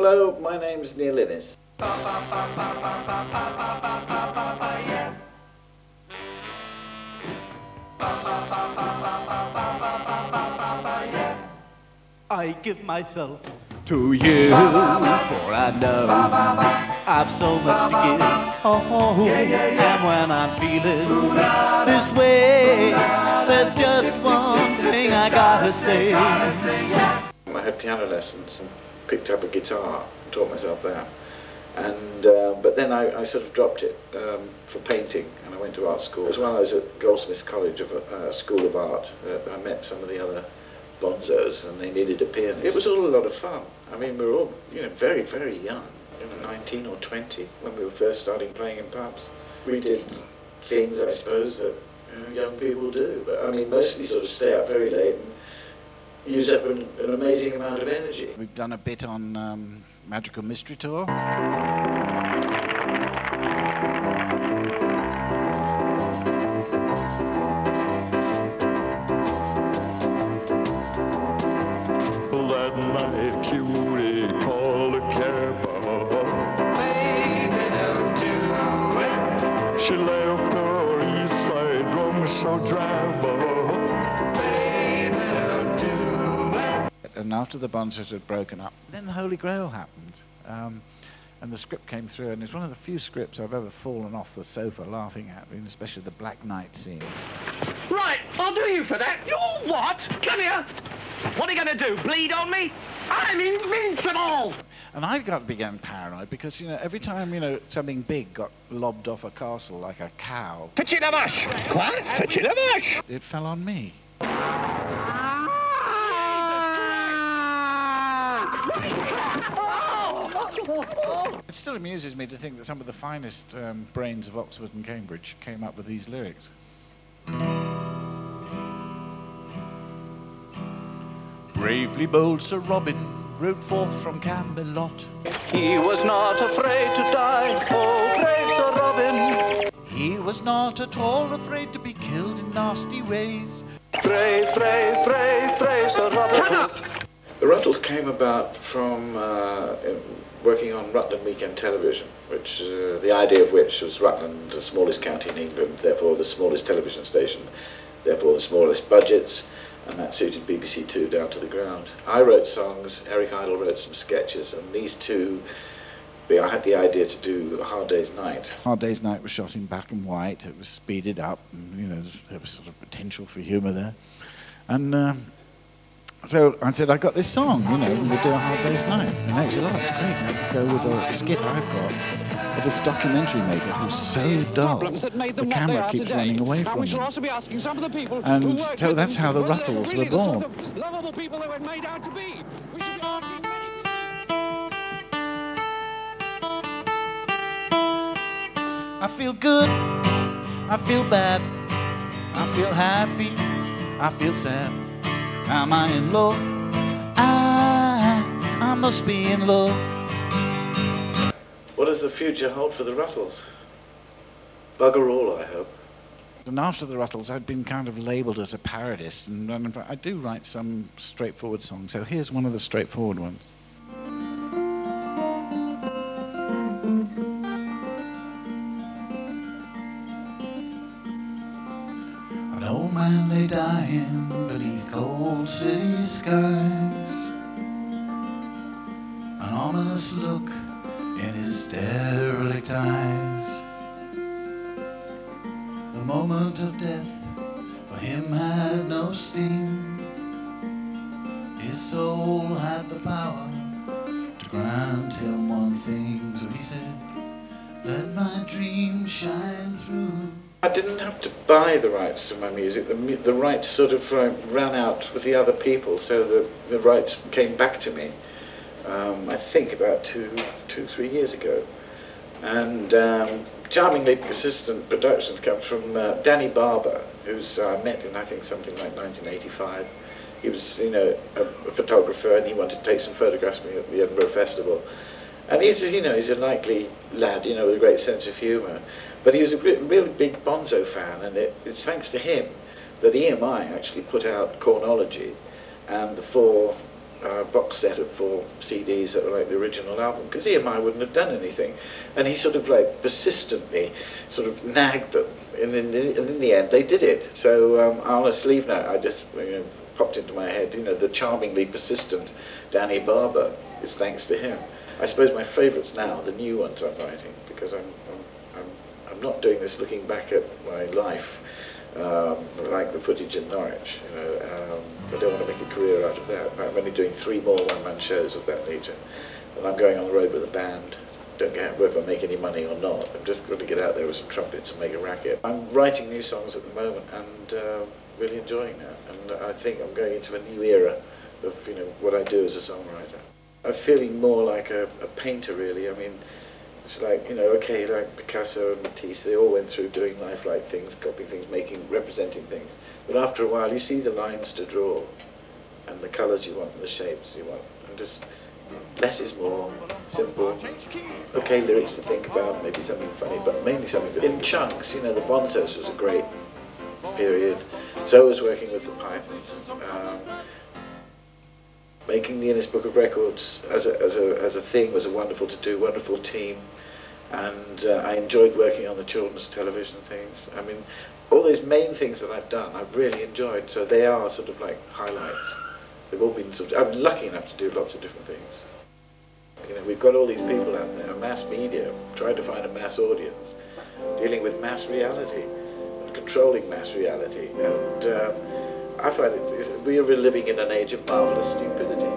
Hello, my name's Neil Innes. I give myself to you, for I know I've so much to give. Oh, and when I'm feeling this way, there's just one thing I gotta say. I had piano lessons and picked up a guitar, taught myself that. And but then I sort of dropped it for painting, and I went to art school. It was when I was at Goldsmiths College of School of Art that I met some of the other bonzos, and they needed a pianist. It was all a lot of fun. I mean, we were all, very, very young, 19 or 20 when we were first starting playing in pubs. We did things, I suppose, that young people do, but I mean, mostly sort of stay up very late and use up an amazing amount of energy. We've done a bit on Magical Mystery Tour. Cutie called a cab. Baby, don't do it. She left her east side room so drab. Baby, don't do it. And after the Bonzos had broken up, then the Holy Grail happened. And the script came through, and it's one of the few scripts I've ever fallen off the sofa laughing at, especially the Black Knight scene. Right, I'll do you for that. You what? Come here. What are you going to do, bleed on me? I'm invincible! And I began paranoid because, every time, something big got lobbed off a castle like a cow, Fetch the mush! What? Fetch the mush! it fell on me. It still amuses me to think that some of the finest brains of Oxford and Cambridge came up with these lyrics. Bravely bold Sir Robin rode forth from Camelot. He was not afraid to die, oh brave Sir Robin. He was not at all afraid to be killed in nasty ways. Brave, brave, brave, brave Sir Robin. Shut up! The Rutles came about from working on Rutland Weekend Television, which the idea of which was Rutland, the smallest county in England, therefore the smallest television station, therefore the smallest budgets, and that suited BBC Two down to the ground. I wrote songs, Eric Idle wrote some sketches, and these two, I had the idea to do A Hard Day's Night. Hard Day's Night was shot in black and white. It was speeded up, and there was sort of potential for humour there. And so I said, I got this song, we'll do A Hard Day's Night. And they said, oh, that's great. I'll go with a skit I've got of this documentary maker who's so dull, the camera keeps running away from him. And so that's how the Rutles were born. I feel good, I feel bad, I feel happy, I feel sad. Am I in love? I must be in love. What does the future hold for the Rutles? Bugger all, I hope. And after the Rutles, I'd been kind of labelled as a parodist, and in fact, I do write some straightforward songs. So here's one of the straightforward ones. An old man lay dying beneath cold city skies, an ominous look in his derelict eyes. The moment of death for him had no sting. His soul had the power to grant him one thing. So he said, let my dream shine through. I didn't have to buy the rights to my music. The rights sort of ran out with the other people, so the rights came back to me. I think about two, 3 years ago. And charmingly persistent productions come from Danny Barber, who's met in, I think, something like 1985. He was, a photographer, and he wanted to take some photographs of me at the Edinburgh Festival. And he's, he's a likely lad, with a great sense of humour. But he was a really big Bonzo fan, and it's thanks to him that EMI actually put out Cornology and the 4 box set of 4 CDs that were like the original album, because EMI wouldn't have done anything. And he sort of like persistently sort of nagged them, and in the end they did it. So on a sleeve note, I just popped into my head, the charmingly persistent Danny Barber is thanks to him. I suppose my favourites now, the new ones I'm writing, because I'm not doing this looking back at my life like the footage in Norwich. I don't want to make a career out of that. I'm only doing 3 more one-man shows of that nature, and I'm going on the road with a band. Don't care whether I make any money or not. I'm just going to get out there with some trumpets and make a racket. I'm writing new songs at the moment and really enjoying that. And I think I'm going into a new era of what I do as a songwriter. I'm feeling more like a painter, really. I mean, it's like, okay, like Picasso and Matisse, they all went through doing lifelike things, copying things, representing things. But after a while, you see the lines to draw, and the colours you want, and the shapes you want, and just less is more, simple. Okay, lyrics to think about, maybe something funny, but mainly something in chunks. The Bonzos was a great period. So was working with the Pythons. Making the Guinness Book of Records as a thing was a wonderful to do, wonderful team, and I enjoyed working on the children's television things. I mean, all those main things that I've done, I've really enjoyed. So they are sort of like highlights. They've all been I'm lucky enough to do lots of different things. We've got all these people out there, mass media, trying to find a mass audience, dealing with mass reality, and controlling mass reality, and I find we are living in an age of marvellous stupidity.